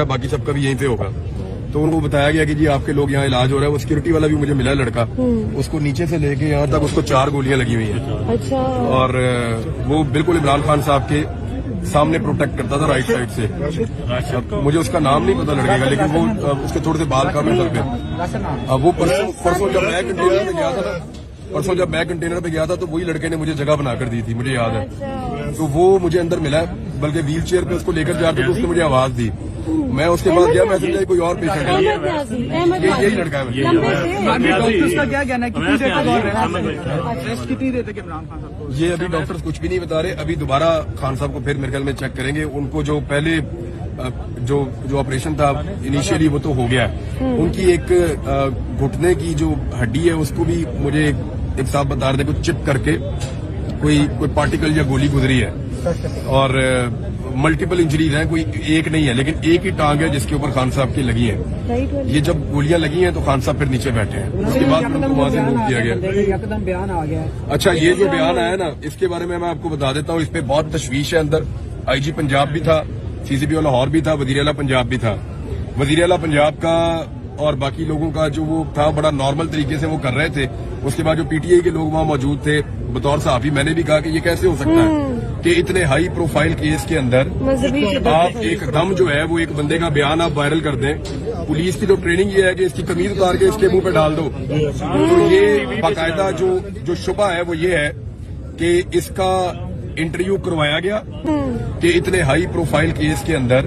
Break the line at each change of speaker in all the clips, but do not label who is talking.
बाकी सबका भी यहीं पे होगा। तो उनको बताया गया कि जी आपके लोग यहाँ इलाज हो रहा है। वो सिक्योरिटी वाला भी मुझे मिला लड़का, उसको नीचे से लेके यहाँ तक उसको 4 गोलियां लगी हुई हैं।
अच्छा।
और वो बिल्कुल इमरान खान साहब के सामने प्रोटेक्ट करता था राइट साइड से। अब मुझे उसका नाम नहीं पता लड़के का, लेकिन वो उसके थोड़े से बाल कम है सर पे। अब वो परसों जब मैं कंटेनर पे गया था तो वही लड़के ने मुझे जगह बनाकर दी थी, मुझे याद है। तो वो मुझे अंदर मिला, बल्कि व्हील चेयर पे उसको लेकर जाते तो उसने मुझे आवाज दी। मैं उसके बाद गया, मैं समझा कोई और पेशेंट है, यही लड़का है।
डॉक्टर्स का क्या कहना है, कितनी देर तक और रहना, रेस्ट कितनी देर तक इमरान खान साहब को?
ये अभी डॉक्टर्स कुछ भी नहीं बता रहे। अभी दोबारा खान साहब को फिर मेरे ख्याल में चेक करेंगे। उनको जो पहले जो ऑपरेशन था इनिशियली वो तो हो गया है। उनकी एक घुटने की जो हड्डी है उसको भी मुझे एक साहब बता रहे थे कुछ चिप करके कोई पार्टिकल या गोली गुजरी है। और मल्टीपल इंजरीज हैं, कोई एक नहीं है, लेकिन एक ही टांग है जिसके ऊपर खान साहब की लगी है। ये जब गोलियां लगी हैं तो खान साहब फिर नीचे बैठे हैं। उसके बाद उनको वहां से मूव किया गया।
एकदम बयान आ गया।
अच्छा, ये जो बयान आया ना, इसके बारे में मैं आपको बता देता हूँ। इस पे बहुत तशवीश है अंदर। आईजी पंजाब भी था, सीसीपी लाहौर भी था, वजीर आला पंजाब भी था। वजीर आला पंजाब का और बाकी लोगों का जो वो था बड़ा नॉर्मल तरीके से वो कर रहे थे। उसके बाद जो पीटीआई के लोग वहां मौजूद थे बतौर सहाफी, मैंने भी कहा कि ये कैसे हो सकता है कि इतने हाई प्रोफाइल केस के अंदर आप एकदम जो है वो एक बंदे का बयान आप वायरल कर दें। पुलिस की तो ट्रेनिंग ये है कि इसकी कमीज उतार के इसके मुंह पे डाल दो। तो ये बाकायदा जो शुबा है वो ये है कि इसका इंटरव्यू करवाया गया कि इतने हाई प्रोफाइल केस के अंदर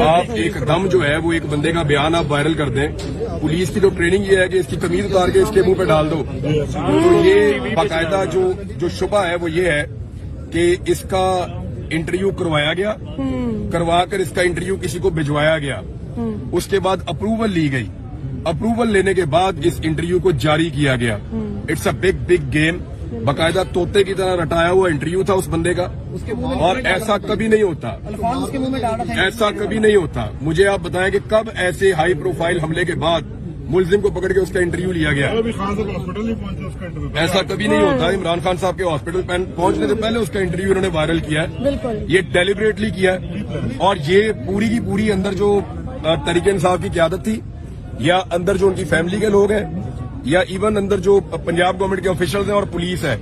आप एकदम जो है वो एक बंदे का बयान आप वायरल कर दें। पुलिस की तो ट्रेनिंग ये है कि इसकी कमीज उतार के इसके मुंह पे डाल दो। तो ये बाकायदा जो शुबा है वो ये है कि इसका इंटरव्यू करवाया गया, करवाकर इसका इंटरव्यू किसी को भिजवाया गया। उसके बाद अप्रूवल ली गई। अप्रूवल लेने के बाद इस इंटरव्यू को जारी किया गया। It's a big game. बाकायदा तोते की तरह रटाया हुआ इंटरव्यू था उस बंदे का। और ऐसा कभी नहीं होता,
उसके मुंह में डाल रहा था।
ऐसा कभी नहीं होता। मुझे आप बताएं कि कब ऐसे हाई प्रोफाइल हमले के बाद मुलजिम को पकड़ के उसका इंटरव्यू लिया गया। ऐसा कभी नहीं होता। इमरान खान साहब के हॉस्पिटल पहुंचने से पहले उसका इंटरव्यू उन्होंने वायरल किया है। ये डेलिबरेटली किया है। और ये पूरी की पूरी अंदर जो तरीके इंसाफ की क़यादत थी, या अंदर जो उनकी फैमिली के लोग हैं, या इवन अंदर जो पंजाब गवर्नमेंट के ऑफिशियल्स हैं और पुलिस है,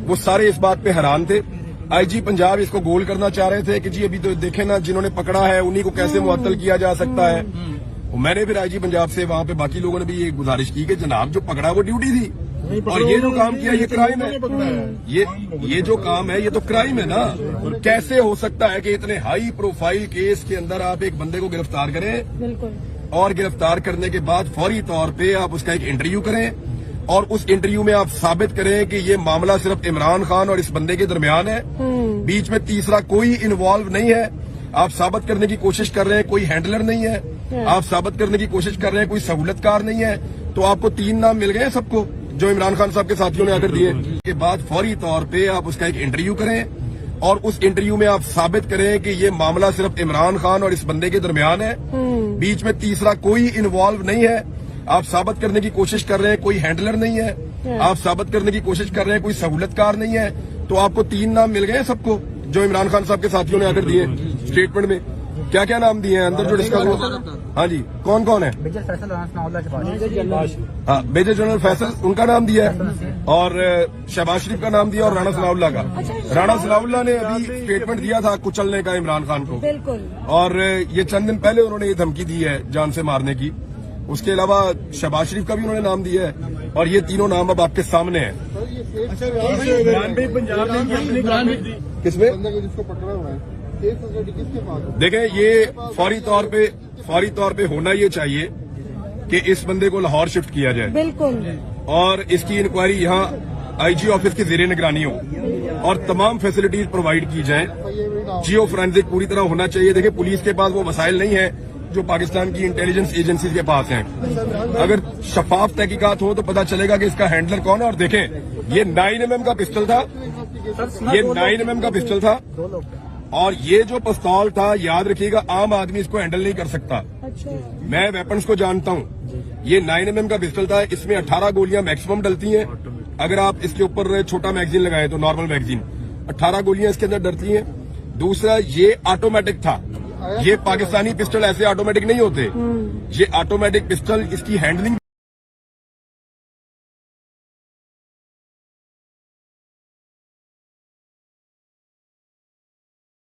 वो सारे इस बात पे हैरान थे। आईजी पंजाब इसको गोल करना चाह रहे थे कि जी अभी तो देखे ना, जिन्होंने पकड़ा है उन्हीं को कैसे मुअत्तल किया जा सकता है। मैंने फिर आईजी पंजाब से वहां पे बाकी लोगों ने भी ये गुजारिश की कि जनाब जो पकड़ा वो ड्यूटी थी, और ये जो काम किया ये क्राइम है। ये जो काम है ये तो क्राइम है ना। कैसे हो सकता है कि इतने हाई प्रोफाइल केस के अंदर आप एक बंदे को गिरफ्तार करें और गिरफ्तार करने के बाद फौरी तौर पे आप उसका एक इंटरव्यू करें और उस इंटरव्यू में आप साबित करें कि ये मामला सिर्फ इमरान खान और इस बंदे के दरमियान है, बीच में तीसरा कोई इन्वॉल्व नहीं है। आप साबित करने की कोशिश कर रहे हैं कोई हैंडलर नहीं है, आप साबित करने की कोशिश कर रहे हैं कोई सहूलतकार नहीं है। तो आपको 3 नाम मिल गए सबको जो इमरान खान साहब के साथियों ने आकर दिए। के बाद फौरी तौर पे आप उसका एक इंटरव्यू करें और उस इंटरव्यू में आप साबित करें कि ये मामला सिर्फ इमरान खान और इस बंदे के दरमियान है, बीच में तीसरा कोई इन्वॉल्व नहीं है। आप साबित करने की कोशिश कर रहे हैं कोई हैंडलर नहीं है, आप साबित करने की कोशिश कर रहे हैं कोई सहूलतकार नहीं है। तो आपको 3 नाम मिल गए सबको जो इमरान खान साहब के साथियों ने आकर दिए। स्टेटमेंट में क्या क्या नाम दिए हैं अंदर जो डिस्कस हुआ? हाँ जी, कौन कौन है?
मेजर फैसल,
हाँ, मेजर जनरल फैसल उनका नाम दिया है, और शहबाज शरीफ का नाम दिया, और राणा सनाउल्लाह का। राणा सनाउल्लाह ने अभी स्टेटमेंट दिया था कुचलने का इमरान खान को, और ये चंद दिन पहले उन्होंने ये धमकी दी है जान से मारने की। उसके अलावा शहबाज शरीफ का भी उन्होंने नाम दिया है, और ये तीनों नाम अब आपके सामने हैं। किसमें देखें, ये फौरी तौर पे होना ये चाहिए कि इस बंदे को लाहौर शिफ्ट किया जाए, बिल्कुल, और इसकी इंक्वायरी यहाँ आईजी ऑफिस की ज़ेरे निगरानी हो और तमाम फैसिलिटीज प्रोवाइड की जाएं। जियो फोरेंसिक पूरी तरह होना चाहिए। देखिए, पुलिस के पास वो वसाइल नहीं है जो पाकिस्तान की इंटेलिजेंस एजेंसीज के पास हैं। अगर शफाफ तहकीकात हो तो पता चलेगा कि इसका हैंडलर कौन है। और देखें, ये 9mm का पिस्टल था, ये 9mm का पिस्टल था, और ये जो पिस्तौल था, याद रखिएगा, आम आदमी इसको हैंडल नहीं कर सकता। मैं वेपन्स को जानता हूँ। ये 9mm का पिस्टल था, इसमें 18 गोलियां मैक्सिमम डलती हैं। अगर आप इसके ऊपर छोटा मैगजीन लगाएं तो नॉर्मल मैगजीन 18 गोलियां इसके अंदर डलती हैं। दूसरा, ये ऑटोमेटिक था, یہ پاکستانی پسٹل ایسے آٹومیٹک نہیں ہوتے. یہ آٹومیٹک پسٹل اس کی ہینڈلنگ